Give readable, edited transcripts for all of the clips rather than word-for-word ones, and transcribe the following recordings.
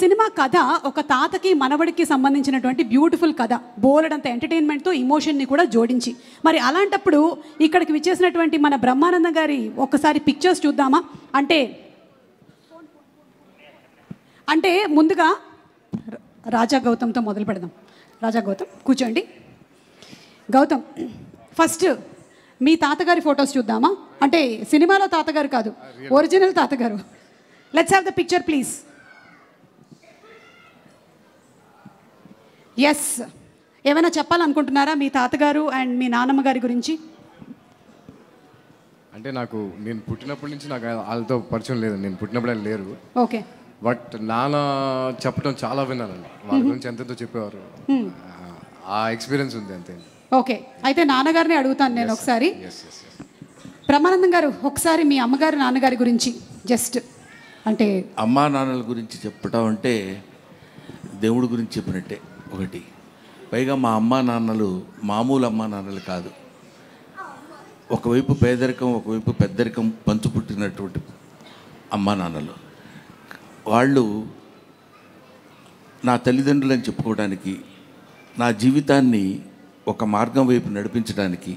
Cinema కథ ఒక తాతకి మనవడికి సంబంధించినటువంటి బ్యూటిఫుల్ కథ, బోలెడంత ఎంటర్టైన్మెంట్తో ఇమోషన్ని కూడా జోడించి. మరి అలాంటప్పుడు ఇక్కడికి విచ్చేసినటువంటి మన బ్రహ్మానందం గారి ఒక్కసారి పిక్చర్స్ చూద్దామా? అంటే ముందుగా రాజా గౌతమ్తో మొదలు పెడదాం. రాజా గౌతమ్ కూర్చోండి. గౌతమ్, ఫస్ట్ మీ తాతగారి ఫొటోస్ చూద్దామా? అంటే సినిమాలో తాతగారు కాదు, ఒరిజినల్ తాతగారు. Let's have the picture please. Yes, ఏమైనా చెప్పాలనుకుంటున్నారా మీ తాతగారు అండ్ మీ నాన్నమ్మ గారి గురించి? అంటే నేను పుట్టినప్పటి నుంచి నాకు వాళ్ళతో పరిచయం లేదు. నేను పుట్టినప్పుడే లేరు. ఓకే. బట్ నాన్న చెప్పడం చాలా విన్నానండి. వాళ్ళ గురించి ఎంతెంతో చెప్పేవారు. ఆ ఎక్స్పీరియన్స్ ఉంది అంతే. ఓకే, అయితే నాన్నగారిని అడుగుతాను నేను ఒకసారి. బ్రహ్మానందం గారు, ఒకసారి మీ అమ్మగారు నాన్నగారి గురించి జస్ట్ అంటే. అమ్మా నాన్నల గురించి చెప్పడం అంటే దేవుడి గురించి చెప్పినట్టే ఒకటి. పైగా మా అమ్మా నాన్నలు మామూలు అమ్మా నాన్నలు కాదు. ఒకవైపు పేదరికం, ఒకవైపు పెద్దరికం పంచుపుట్టినటువంటి అమ్మా నాన్నలు. వాళ్ళు నా తల్లిదండ్రులని చెప్పుకోవడానికి, నా జీవితాన్ని ఒక మార్గం వైపు నడిపించడానికి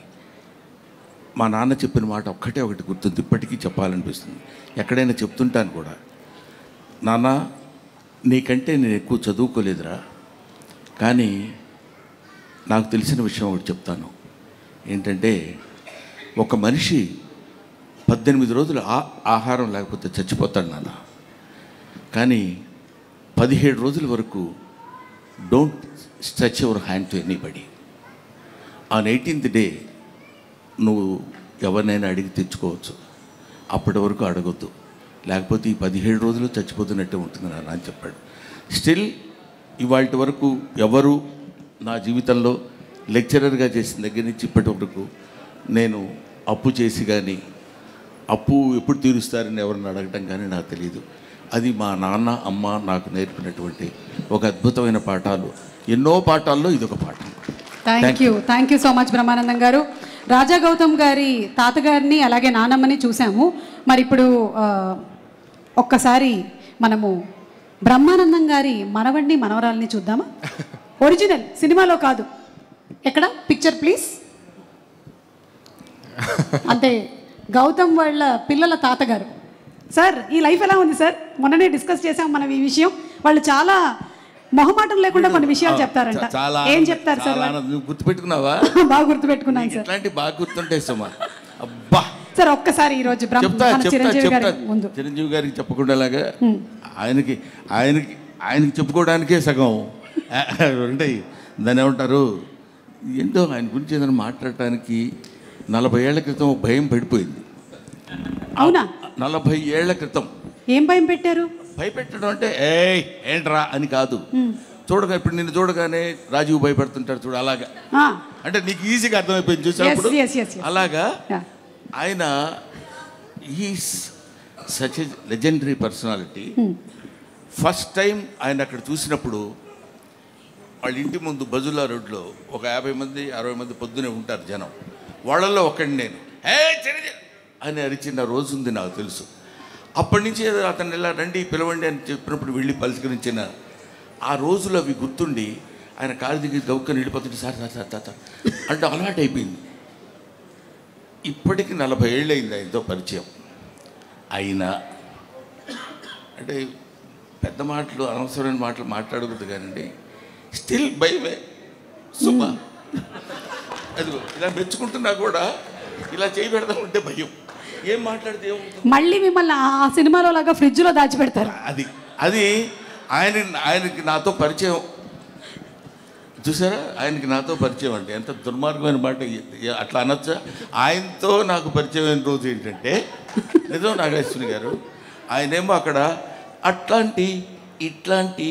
మా నాన్న చెప్పిన మాట ఒక్కటే ఒకటి గుర్తుంది, ఇప్పటికీ చెప్పాలనిపిస్తుంది. ఎక్కడైనా చెప్తుంటాను కూడా. నాన్న, నీకంటే నేను ఎక్కువ చదువుకోలేదురా, కానీ నాకు తెలిసిన విషయం ఒకటి చెప్తాను. ఏంటంటే, ఒక మనిషి 18 రోజులు ఆహారం లేకపోతే చచ్చిపోతాడు నాన్న. కానీ 17 రోజుల వరకు don't stretch your hand to anybody. On 18th day నువ్వు ఎవరినైనా అడిగి తెచ్చుకోవచ్చు. అప్పటి వరకు అడగొద్దు, లేకపోతే ఈ 17 రోజులు చచ్చిపోతున్నట్టే ఉంటుంది నాన్న అని చెప్పాడు. స్టిల్ ఇవాళ వరకు ఎవరు నా జీవితంలో లెక్చరర్గా చేసిన దగ్గర నుంచి ఇప్పటి వరకు నేను అప్పు చేసి కానీ, అప్పు ఎప్పుడు తీరుస్తారని ఎవరిని అడగటం కానీ నాకు తెలియదు. అది మా నాన్న అమ్మ నాకు నేర్పినటువంటి ఒక అద్భుతమైన పాఠాలు. ఎన్నో పాఠాల్లో ఇదొక పాఠం. Thank you so much Brahmanandam గారు. రాజా గౌతమ్ గారి తాతగారిని అలాగే నానమ్మని చూసాము. మరి ఇప్పుడు ఒక్కసారి మనము బ్రహ్మానందం గారి మనవడిని మనవరాల్ని చూద్దామా? ఒరిజినల్, సినిమాలో కాదు. ఎక్కడ పిక్చర్ ప్లీజ్. అంటే గౌతమ్ వాళ్ళ పిల్లల తాతగారు. సార్, ఈ లైఫ్ ఎలా ఉంది సార్? మొన్ననే డిస్కస్ చేసాం మనం ఈ విషయం. వాళ్ళు చాలా మొహమాటం లేకుండా కొన్ని విషయాలు చెప్తారంట. ఏం చెప్తారు సార్? నువ్వు గుర్తుపెట్టుకున్నావా? బాగా గుర్తుపెట్టుకున్నాను సార్. ఇట్లాంటి బాగా గుర్తుంటాయి సుమా. అబ్బా సార్, ఒక్కసారి ఈరోజు చిరంజీవి గారికి చెప్పకుండాలాగా ఆయనకి చెప్పుకోవడానికే సగం ఉంటాయి. దాన్ని ఏమంటారు, ఏంటో ఆయన గురించి ఏదైనా మాట్లాడటానికి 40 ఏళ్ల క్రితం భయం పడిపోయింది. అవునా? 40 ఏళ్ల క్రితం ఏం భయం పెట్టారు? భయపెట్టడం అంటే ఏంట్రా అని కాదు. ఇప్పుడు నిన్ను చూడగానే రాజీవ్ భయపడుతుంటాడు చూడు, అలాగా. అంటే నీకు ఈజీగా అర్థమైపోయింది చూసినప్పుడు. అలాగా ఆయన is such a legendary personality. First time ఆయన అక్కడ చూసినప్పుడు వాళ్ళ ఇంటి ముందు బజుల్లా రోడ్లో ఒక 50 మంది 60 మంది పొద్దునే ఉంటారు జనం. వాళ్ళల్లో ఒకడిని నేను అని అరిచిన రోజు ఉంది నాకు తెలుసు. అప్పటి నుంచి అతను ఇలా రండి పిలవండి అని చెప్పినప్పుడు వెళ్ళి పలకరించిన ఆ రోజులు అవి గుర్తుండి ఆయన కాలు దిగి గౌక్కని వెళ్ళిపోతుంటే సార్ తాత అంటే అలవాటు అయిపోయింది. ఇప్పటికి 40 ఏళ్ళు అయింది ఆయనతో పరిచయం. అయినా అంటే పెద్ద మాటలు అనవసరమైన మాటలు మాట్లాడకూడదు కానండి, స్టిల్ భయమే సుమా. అదిగో ఇలా మెచ్చుకుంటున్నా కూడా ఇలా చేయి పెడదామంటే భయం. ఏం మాట్లాడితే మళ్ళీ మిమ్మల్ని ఆ సినిమాలో లాగా ఫ్రిడ్జ్లో దాచిపెడతారు. అది ఆయనకి నాతో పరిచయం చూసారా? ఆయనకి నాతో పరిచయం అంటే ఎంత దుర్మార్గమైన మాట అట్లా అనొచ్చా? ఆయనతో నాకు పరిచయమైన రోజు ఏంటంటే, నిజం నాగేశ్వరి గారు, ఆయనేమో అక్కడ ఇట్లాంటి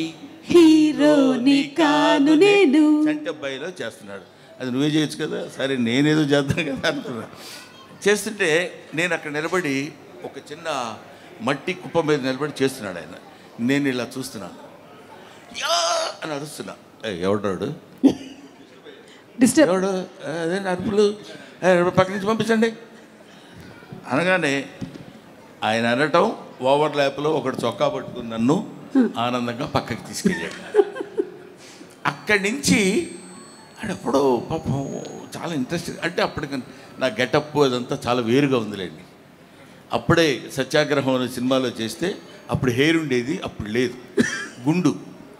హీరోని కాను నేను అంటే అబ్బాయిలో చేస్తున్నాడు. అది నువ్వే చేయొచ్చు కదా. సరే నేనేదో చేద్దాను కదా అనుకున్నా. చేస్తుంటే నేను అక్కడ నిలబడి ఒక చిన్న మట్టి కుప్ప మీద నిలబడి చేస్తున్నాడు ఆయన. నేను ఇలా చూస్తున్నాను, యా అని అరుస్తున్నా. ఎవడాడు ఎవడు అదే అరుపులు, పక్క నుంచి పంపించండి అనగానే ఆయన అనటం ఓవర్ ల్యాప్లో ఒకటి చొక్కా పట్టుకుని నన్ను ఆనందంగా పక్కకి తీసుకెళ్ళాడు. అక్కడి నుంచి అప్పుడు పాపం చాలా ఇంట్రెస్ట్, అంటే అప్పటికి నా గెటప్ అదంతా చాలా వేరుగా ఉందిలేండి. అప్పుడే సత్యాగ్రహం అనే సినిమాలో చేస్తే అప్పుడు హెయిర్ ఉండేది, అప్పుడు లేదు.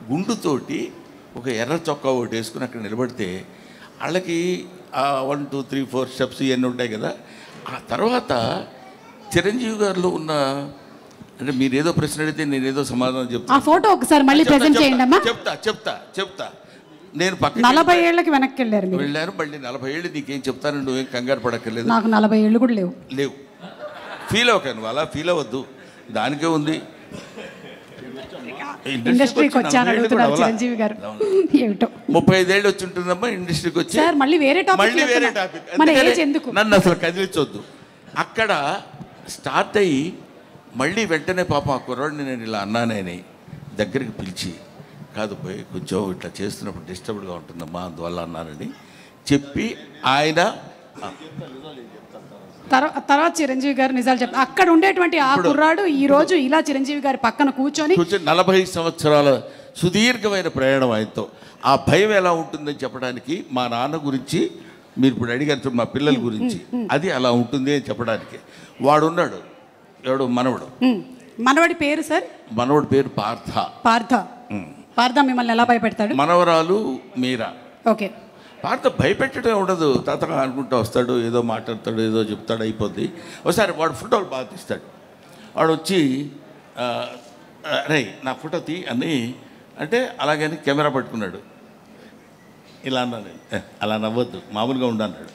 గుండుతోటి ఒక ఎర్ర చొక్కా ఒకటి వేసుకుని అక్కడ నిలబడితే వాళ్ళకి 1 2 3 4 స్టెప్స్ ఇవన్నీ ఉంటాయి కదా. ఆ తర్వాత చిరంజీవి గారిలో ఉన్న, అంటే మీరు ఏదో ప్రశ్న అడిగితే నేను ఏదో సమాధానం చెప్తాను. ఆ ఫోటో ఒకసారి మళ్ళీ ప్రెజెంట్ చేయండి అమ్మా. చెప్తా. నేను పక్కన 40 ఏళ్ళకి వెనక్కి వెళ్ళాను. మళ్ళీ 40 ఏళ్ళు నీకేం చెప్తాను, నువ్వేం కంగారు పడక్కర్లేదు. నాకు 40 ఏళ్ళు కూడా లేవు. ఫీల్ అవ్వక, నువ్వు అలా ఫీల్ అవ్వద్దు, దానికే ఉంది. ఇండస్ట్రీకి వచ్చాను అడుగుతున్నారు చిరంజీవి గారు. ఏమిటో 35 ఏళ్ళు వచ్చి ఉంటుందమ్మా ఇండస్ట్రీకి వచ్చి. సార్ మళ్ళీ వేరే టాపిక్. మన ఏజ్ ఎందుకు? నన్ను అసలు కదిలించొద్దు. అక్కడ స్టార్ట్ అయ్యి మళ్ళీ వెంటనే పాపం ఆ కుర్రాడిని నేను ఇలా అన్నానని దగ్గరికి పిలిచి, కాదు పోయి కొంచెం ఇట్లా చేస్తున్నప్పుడు డిస్టర్బ్డ్గా ఉంటుందమ్మా అందువల్ల అన్నానని చెప్పి ఆయన తర్వాత చిరంజీవి గారు నిజాలు చెప్పారు. అక్కడ ఉండేటువంటి ఆ కుర్రాడు ఈ రోజు ఇలా చిరంజీవి గారి పక్కన కూర్చొని 40 సంవత్సరాల సుదీర్ఘమైన ప్రయాణం ఆయనతో. ఆ భయం ఎలా ఉంటుందని చెప్పడానికి మా నాన్న గురించి మీరు ఇప్పుడు అడిగారు, మా పిల్లల గురించి అది అలా ఉంటుంది అని చెప్పడానికి. వాడున్నాడు, ఎవడు మనవడి పేరు సార్? మనవడి పేరు పార్థ మిమ్మల్ని ఎలా భయపెడతాడు? మనవరాలు మీరా. ఓకే. పార్థ భయపెట్టడం ఉండదు, తాతగా అనుకుంటూ వస్తాడు, ఏదో మాట్లాడతాడు, ఏదో చెప్తాడు, అయిపోద్ది. ఒకసారి వాడు ఫోటోలు బాగా తీస్తాడు. వాడు వచ్చి రే నా ఫోటో తీ అని అంటే అలాగని కెమెరా పట్టుకున్నాడు. ఇలా అన్నాను, అలా నవ్వద్దు మామూలుగా ఉండన్నాడు.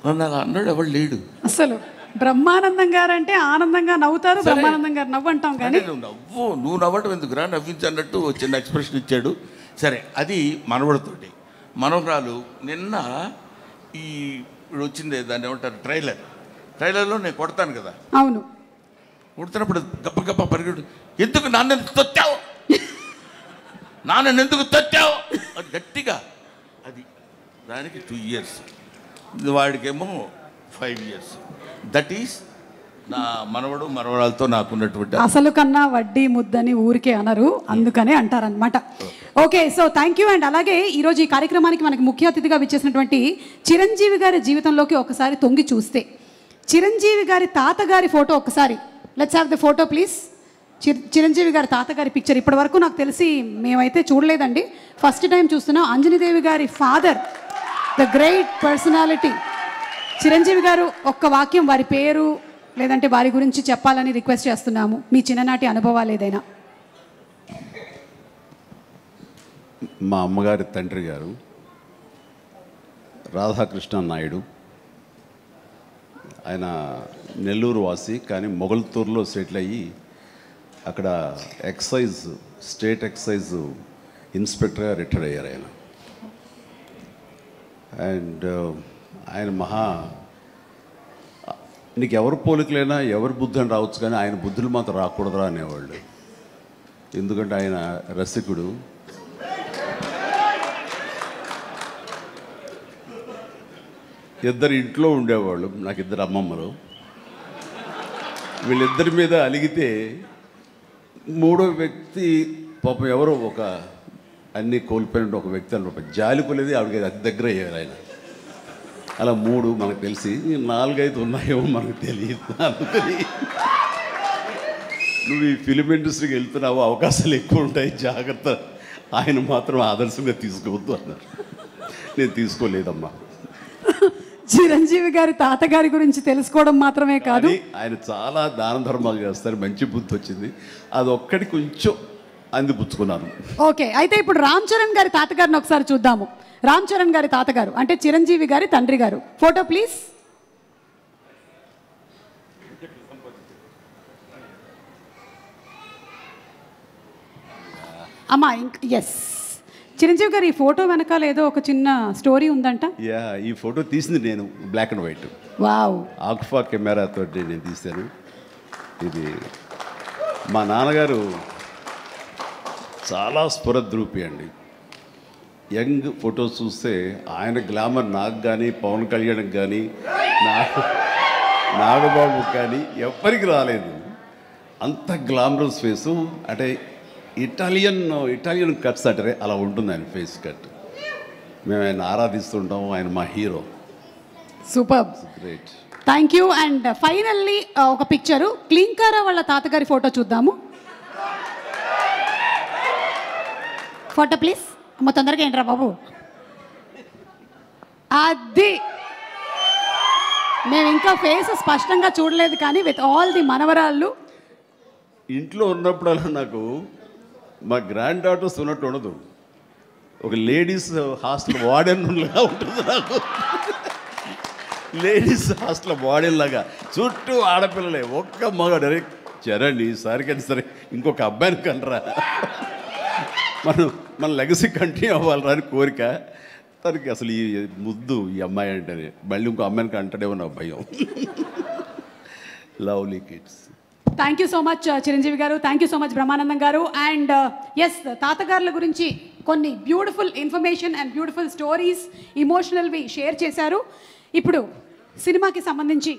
నన్ను అలా అన్నాడు, ఎవడు లేడు అసలు. బ్రహ్మానందం గారు అంటే ఆనందంగా నవ్వుతారు, బ్రహ్మానందం గారు నవ్వు అంటాం కానీ నువ్వు నవ్వటం ఎందుకురా, నవ్వించన్నట్టు చిన్న ఎక్స్ప్రెషన్ ఇచ్చాడు. సరే, అది మనవడితోటి. మనవరాలు నిన్న ఇప్పుడు వచ్చింది, దాన్ని ఏమంటారు, ట్రైలర్లో నేను కొడతాను కదా. అవును. కొడుతున్నప్పుడు గప్ప పరిగెడు, ఎందుకు నాన్న తొత్తావు, నాన్నని ఎందుకు తొత్తావు అది గట్టిగా. అది దానికి 2 years, వాడికేమో 5 years. దట్ ఈస్ నా మనవరాలతో నాకున్నటువంటి. అసలు కన్నా వడ్డీ ముద్దని ఊరికే అనరు, అందుకనే అంటారనమాట. Okay, so thank you. And అలాగే ఈరోజు ఈ కార్యక్రమానికి మనకి ముఖ్య అతిథిగా విచ్చేసినటువంటి చిరంజీవి గారి జీవితంలోకి ఒకసారి తొంగి చూస్తే, చిరంజీవి గారి తాతగారి ఫోటో ఒకసారి, let's have the photo please. Chiranjeevi గారి తాతగారి పిక్చర్ ఇప్పటి వరకు నాకు తెలిసి మేమైతే చూడలేదండి, ఫస్ట్ టైం చూస్తున్నాం. అంజనీదేవి గారి father, the great personality Chiranjeevi గారు. ఒక్క వాక్యం వారి పేరు లేదంటే వారి గురించి చెప్పాలని రిక్వెస్ట్ చేస్తున్నాము, మీ చిన్ననాటి అనుభవాలు ఏదైనా. మా అమ్మగారి తండ్రి గారు రాధాకృష్ణ నాయుడు. ఆయన నెల్లూరు వాసి, కానీ మొగల్తూరులో సెటిల్ అయ్యి అక్కడ స్టేట్ ఎక్సైజ్ ఇన్స్పెక్టర్గా రిటైర్ అయ్యారు ఆయన. అండ్ ఆయన నీకు ఎవరు పోలికలైనా ఎవరి బుద్ధి అని రావచ్చు, కానీ ఆయన బుద్ధులు మాత్రం రాకూడదురా అనేవాళ్ళు. ఎందుకంటే ఆయన రసికుడు. ఇద్దరు ఇంట్లో ఉండేవాళ్ళు, నాకు 2 అమ్మమ్మలు. వీళ్ళిద్దరి మీద అలిగితే 3వ వ్యక్తి పాపం ఎవరో ఒక అన్నీ కోల్పోయిన ఒక వ్యక్తి అని జాలిపోలేదు, ఆవిడకి అతి దగ్గర అయ్యారు ఆయన. అలా 3 మనకు తెలిసి, 4, 5 ఉన్నాయేమో మనకు తెలియదు. అందుకని నువ్వు ఈ ఫిలిం ఇండస్ట్రీకి వెళ్తున్నావు, అవకాశాలు ఎక్కువ ఉంటాయి, జాగ్రత్త, ఆయన మాత్రం ఆదర్శంగా తీసుకోవద్దు అన్నారు. నేను తీసుకోలేదమ్మా. చిరంజీవి గారి తాతగారి గురించి తెలుసుకోవడం మాత్రమే కాదు, ఆయన చాలా దాన ధర్మాలు చేస్తారు, మంచి బుద్ధి వచ్చింది, అది ఒక్కటి కొంచెం అందిపుచ్చుకున్నాను. ఓకే, అయితే ఇప్పుడు రామ్ చరణ్ గారి తాతగారిని ఒకసారి చూద్దాము. రామ్ చరణ్ గారి తాతగారు అంటే చిరంజీవి గారి తండ్రి గారు. Photo please. అమ్మా ఎస్, చిరంజీవి గారు ఈ ఫోటో వెనకాల ఏదో ఒక చిన్న స్టోరీ ఉందంట. ఈ ఫోటో తీసింది నేను బ్లాక్ అండ్ వైట్. వావ్. ఆక్ఫా కెమెరాతో నేను తీశాను. ఇది మా నాన్నగారు చాలా స్ఫురద్రూపి అండి. యంగ్ ఫొటోస్ చూస్తే ఆయన గ్లామర్ నాకు కానీ, పవన్ కళ్యాణ్కి కానీ, నాగబాబుకి కానీ ఎవ్వరికి రాలేదు. అంత గ్లామరస్ ఫేసు, అంటే ఇటాలియన్ కట్స్ అంటారే అలా ఉంటుంది ఆయన ఫేస్ కట్. మేము ఆయన ఆరాధిస్తుంటాం, ఆయన మా hero. Super, great. Thank you. And finally ఒక పిక్చరు క్లింకారా వాళ్ళ తాతగారి ఫోటో చూద్దాము. Photo please. అమ్మ తొందరగా ఏంట్రా బాబు. అది మేము ఇంకా ఫేస్ స్పష్టంగా చూడలేదు, కానీ విత్ ఆల్ ది మనవరాళ్ళు ఇంట్లో ఉన్నప్పుడల్లా నాకు మా గ్రాండ్ డాటర్స్ ఉన్నట్టు ఉండదు, ఒక లేడీస్ హాస్టల్ వార్డెన్లాగా ఉంటుంది నాకు. లేడీస్ హాస్టల్ వార్డెన్ లాగా, చుట్టూ ఆడపిల్లలే, ఒక్క మగాడు. అరే చరణ్ ఈసారికైనా సరే ఇంకొక అబ్బాయిని కనరా, మన లెగసీ కంటిన్యూ అవ్వాలరా అని కోరిక. తనకి అసలు ఈ ముద్దు ఈ అమ్మాయి అంటేనే, మళ్ళీ ఇంకో అమ్మాయిని కంటాడేమో నా భయం. Lovely kids. Thank you so much Chiranjeevi గారు, thank you so much Brahmanandam గారు. అండ్ ఎస్, తాతగారుల గురించి కొన్ని beautiful information and beautiful stories, ఇమోషనల్వి షేర్ చేశారు. ఇప్పుడు సినిమాకి సంబంధించి